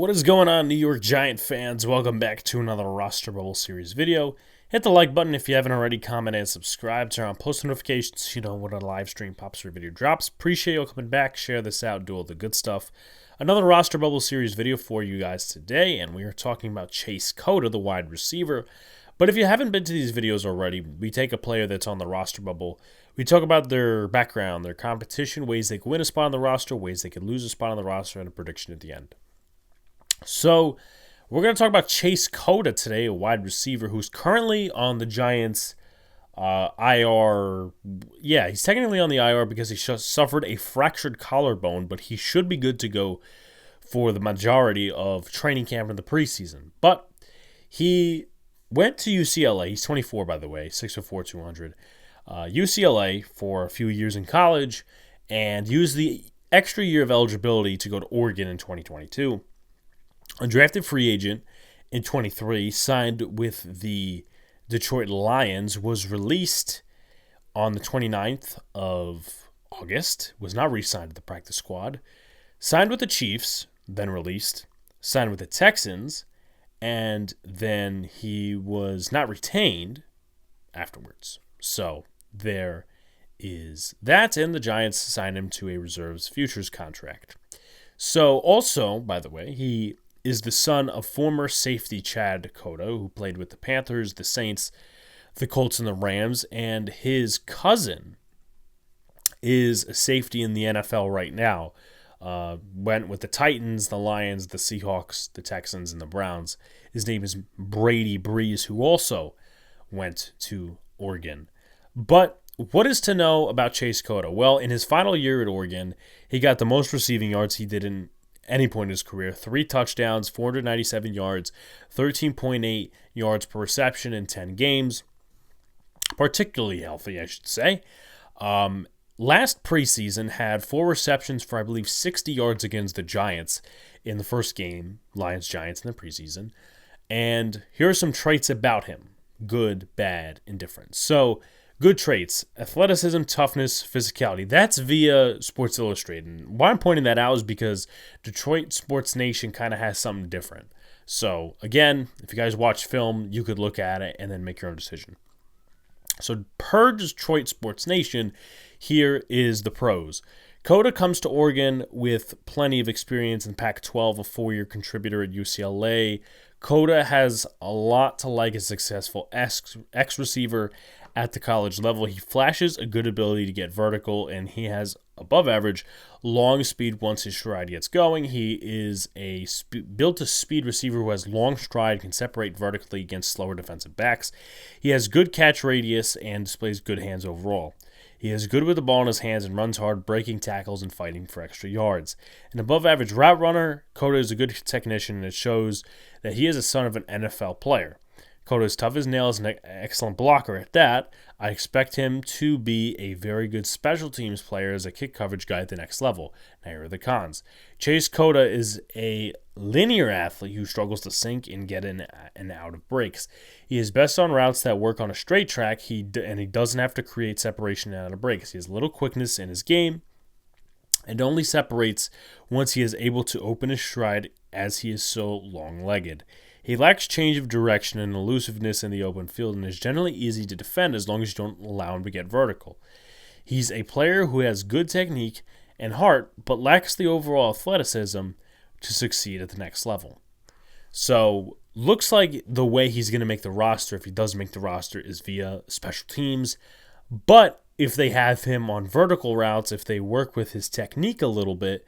What is going on, New York Giant fans? Welcome back to another Roster Bubble Series video. Hit the like button if you haven't already, comment and subscribe. Turn on post notifications so you know when a live stream pops or video drops. Appreciate you coming back. Share this out. Do all the good stuff. Another Roster Bubble Series video for you guys today, and we are talking about Chase Cota, the wide receiver. But if you haven't been to these videos already, we take a player that's on the roster bubble. We talk about their background, their competition, ways they can win a spot on the roster, ways they can lose a spot on the roster, and a prediction at the end. So, we're going to talk about Chase Cota today, a wide receiver who's currently on the Giants' IR. Yeah, he's technically on the IR because he suffered a fractured collarbone, but he should be good to go for the majority of training camp in the preseason. But he went to UCLA. He's 24, by the way, 6'4", 200. UCLA for a few years in college and used the extra year of eligibility to go to Oregon in 2022. Undrafted free agent in 23, signed with the Detroit Lions, was released on the 29th of August, was not re-signed to the practice squad, signed with the Chiefs, then released, signed with the Texans, and then he was not retained afterwards. So there is that, and the Giants signed him to a reserves futures contract. So also, by the way, he is the son of former safety Chase Cota, who played with the Panthers, the Saints, the Colts, and the Rams, and his cousin is a safety in the NFL right now. Went with the Titans, the Lions, the Seahawks, the Texans, and the Browns. His name is Brady Breeze, who also went to Oregon. But what is to know about Chase Cota? Well, in his final year at Oregon, he got the most receiving yards he did in any point in his career. 3 touchdowns, 497 yards, 13.8 yards per reception in 10 games. Particularly healthy, I should say. Last preseason had 4 receptions for, I believe, 60 yards against the Giants in the first game, Lions-Giants in the preseason. And here are some traits about him. Good, bad, indifferent. So, good traits: athleticism, toughness, physicality. That's via Sports Illustrated. And why I'm pointing that out is because Detroit Sports Nation kind of has something different. So, again, if you guys watch film, you could look at it and then make your own decision. So, per Detroit Sports Nation, here is the pros. Cota comes to Oregon with plenty of experience in Pac-12, a 4-year contributor at UCLA. Cota has a lot to like a successful ex-receiver at the college level. He flashes a good ability to get vertical, and he has above average long speed once his stride gets going. He is a built-to-speed receiver who has long stride, can separate vertically against slower defensive backs. He has good catch radius and displays good hands overall. He is good with the ball in his hands and runs hard, breaking tackles and fighting for extra yards. An above-average route runner, Cota is a good technician, and it shows that he is a son of an NFL player. Cota is tough as nails and an excellent blocker at that. I expect him to be a very good special teams player as a kick coverage guy at the next level. Now here are the cons. Chase Cota is a linear athlete who struggles to sink and get in and out of breaks. He is best on routes that work on a straight track, and he doesn't have to create separation out of breaks. He has little quickness in his game and only separates once he is able to open his stride, as he is so long-legged. He lacks change of direction and elusiveness in the open field and is generally easy to defend as long as you don't allow him to get vertical. He's a player who has good technique and heart, but lacks the overall athleticism to succeed at the next level. So, looks like the way he's going to make the roster, if he does make the roster, is via special teams. But if they have him on vertical routes, if they work with his technique a little bit,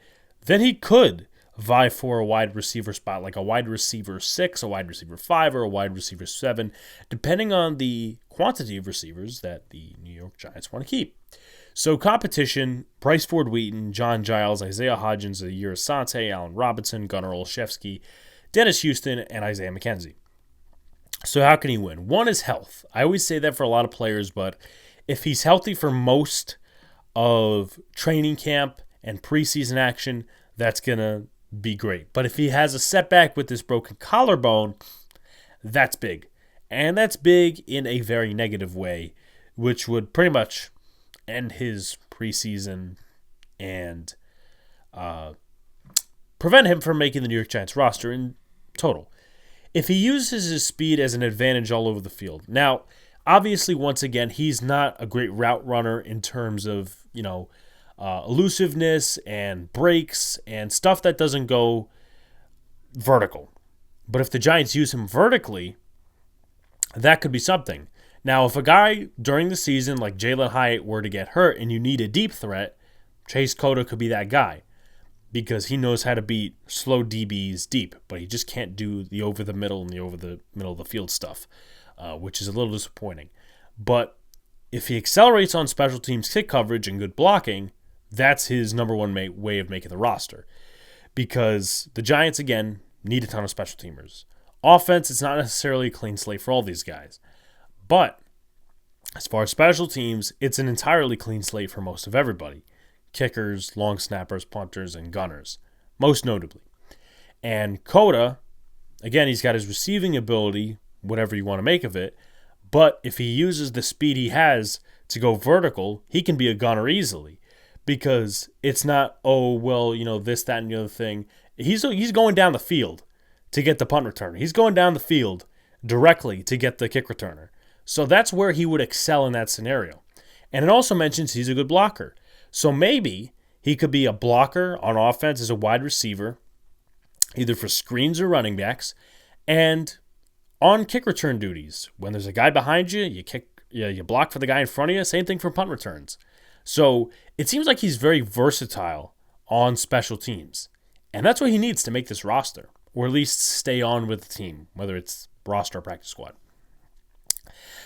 then he could vie for a wide receiver spot, like a wide receiver 6, a wide receiver 5, or a wide receiver 7, depending on the quantity of receivers that the New York Giants want to keep. So competition: Bryce Ford-Wheaton, John Giles, Isaiah Hodgins, Zaire Asante, Allen Robinson, Gunnar Olszewski, Dennis Houston, and Isaiah McKenzie. So how can he win? One is health. I always say that for a lot of players, but if he's healthy for most of training camp and preseason action, that's going to be great. But if he has a setback with this broken collarbone, that's big. And that's big in a very negative way, which would pretty much end his preseason and prevent him from making the New York Giants roster in total. If he uses his speed as an advantage all over the field. Now, obviously, once again, he's not a great route runner in terms of, elusiveness and breaks and stuff that doesn't go vertical. But if the Giants use him vertically, that could be something. Now, if a guy during the season like Jalen Hyatt were to get hurt and you need a deep threat, Chase Cota could be that guy because he knows how to beat slow DBs deep, but he just can't do the over the middle and the over the middle of the field stuff, which is a little disappointing. But if he accelerates on special teams kick coverage and good blocking, that's his number one way of making the roster because the Giants, again, need a ton of special teamers. Offense, it's not necessarily a clean slate for all these guys. But as far as special teams, it's an entirely clean slate for most of everybody. Kickers, long snappers, punters, and gunners, most notably. And Cota, again, he's got his receiving ability, whatever you want to make of it, but if he uses the speed he has to go vertical, he can be a gunner easily because it's not, this, that, and the other thing. He's going down the field to get the punt returner. He's going down the field directly to get the kick returner. So that's where he would excel in that scenario. And it also mentions he's a good blocker. So maybe he could be a blocker on offense as a wide receiver, either for screens or running backs, and on kick return duties. When there's a guy behind you, you block for the guy in front of you. Same thing for punt returns. So it seems like he's very versatile on special teams. And that's what he needs to make this roster, or at least stay on with the team, whether it's roster or practice squad.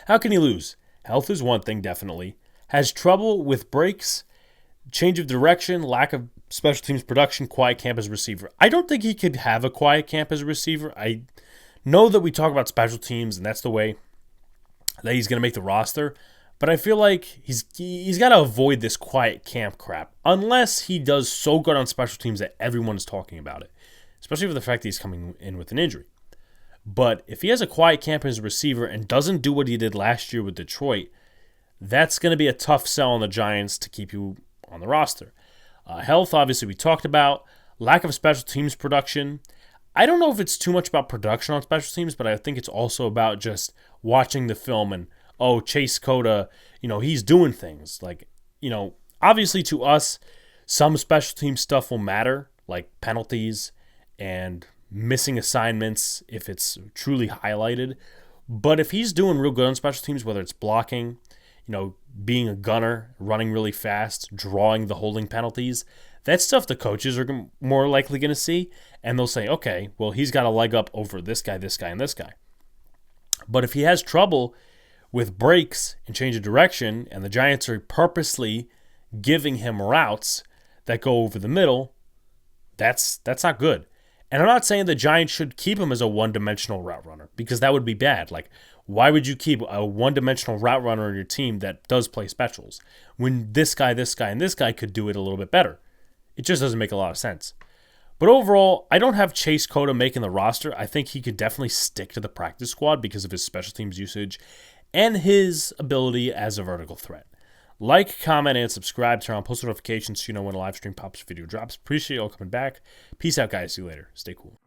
How can he lose? Health is one thing, definitely. Has trouble with breaks, change of direction, lack of special teams production, quiet camp as a receiver. I don't think he could have a quiet camp as a receiver. I know that we talk about special teams, and that's the way that he's going to make the roster. But I feel like he's got to avoid this quiet camp crap, unless he does so good on special teams that everyone is talking about it, especially with the fact that he's coming in with an injury. But if he has a quiet camp as a receiver and doesn't do what he did last year with Detroit, that's going to be a tough sell on the Giants to keep you on the roster. Health, obviously, we talked about. Lack of special teams production. I don't know if it's too much about production on special teams, but I think it's also about just watching the film and, Chase Cota, he's doing things. Obviously to us, some special team stuff will matter, like penalties and missing assignments if it's truly highlighted. But if he's doing real good on special teams, whether it's blocking, being a gunner, running really fast, drawing the holding penalties, that's stuff the coaches are more likely going to see. And they'll say, okay, well, he's got a leg up over this guy, and this guy. But if he has trouble with breaks and change of direction, and the Giants are purposely giving him routes that go over the middle, that's not good. And I'm not saying the Giants should keep him as a one-dimensional route runner, because that would be bad. Why would you keep a one-dimensional route runner on your team that does play specials when this guy, and this guy could do it a little bit better? It just doesn't make a lot of sense. But overall, I don't have Chase Cota making the roster. I think he could definitely stick to the practice squad because of his special teams usage and his ability as a vertical threat. Like, comment, and subscribe. Turn on post notifications so you know when a live stream pops or video drops. Appreciate you all coming back. Peace out, guys. See you later. Stay cool.